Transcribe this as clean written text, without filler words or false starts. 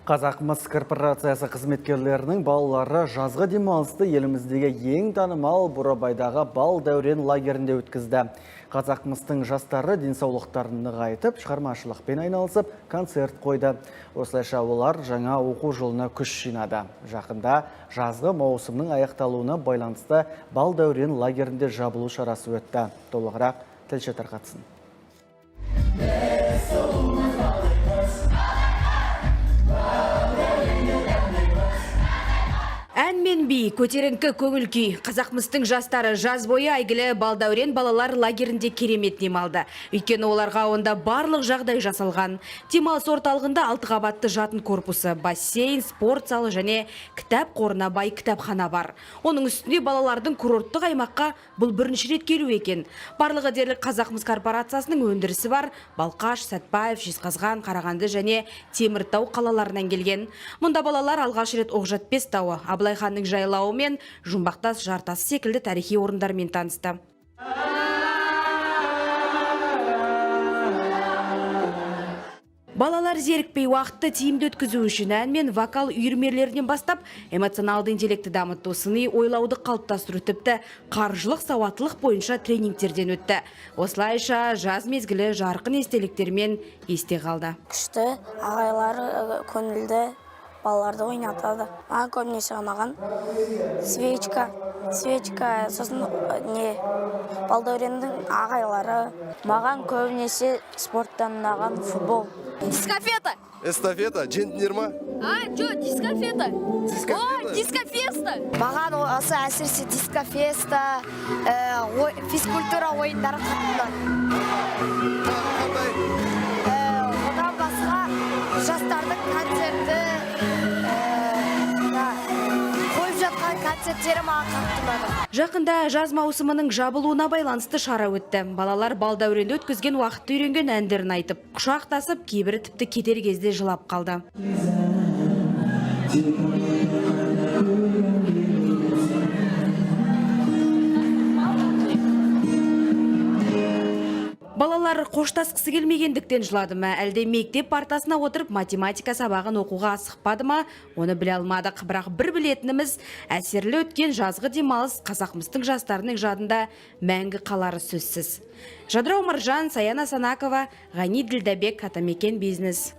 Қазақмыс корпорациясы қызметкерлерінің балалары жазғы демалысты еліміздегі ең танымал Бурабайдағы бал дәурен лагерінде өткізді. Қазақмыстың жастары денсаулықтарын нығайтып, шығармашылықпен айналысып, концерт қойды. Осылайша олар жаңа оқу жылына күш жинады. Жақында жазғы маусымның аяқталуына байланысты бал дәурен лагерінде жабылу шарасы өтті. Толығырақ тілші тарқатсын. Ән мен би, көтеріңкі көңіл күй. Қазақмыстың жастары жаз бойы әйгілі балдәурен балалар лагерінде керемет демалды. Өйткені оларға онда барлық жағдай жасалған. Демалыс орталығында 6 қабатты жатын корпусы, бассейн, спорт залы және кітап қорына бай кітапхана бар. Оның үстінде балалардың курорттық аймаққа бұл бірінші рет келу екен. Барлығы дерлік Қазақмыс корпорациясының өндірісі бар. Балқаш, Сәтпаев, Жезқазған, Қарағанды және Теміртау қалаларынан келген. Мұнда балалар алғаш рет Оқжатпес тауы, Абылайханның жайлауы мен Жұмбақтас жартасы секілді тарихи орындармен танысты. Балалар зерікпей уақытты тиімді өткізу үшін ән мен вокал үйірмелерінен бастап, эмоционалды интеллекті дамыту, сыни ойлауды қалыптастыру, тіпті қаржылық сауаттылық бойынша тренингтерден өтті. Осылайша жаз мезгілі жарқын естеліктермен есте қалды. Күшті, ағайлары көңілді, балаларды ойнатады. Маған көбінесе ұнаған свечка, сосын балдәуреннің ағайлары. Маған көбінесе спорттан ұнаған футбол. Дискофета. Эстафета, джентнер ма? Дискофета. Дискофета? Дискофеста. Маған осы әсіресе дискофеста, физкультура ойындары қатты. Одан басқа жастардың концерті, қойып жатқан концерттері маған қатты ұнады. Жақында жаз маусымының жабылуына байланысты шара өтті. Балалар балдәуренде өткізген уақытты үйренген әндерін айтып, құшақтасып, кейбірі тіпті кетер кезде жылап қалды. Балалар қоштасқысы келмегендіктен жылады ма, әлде мектеп партасына отырып математика сабағын оқуға асықпады ма, оны біле алмадық. Бірақ бір білетініміз, әсерлі өткен жазғы демалыс Қазақмыстың жастарының жадында мәңгі қалары сөзсіз. Жадырау Маржан, Саяна Санакова, Ғани Ділдәбек, Атамекен бизнес.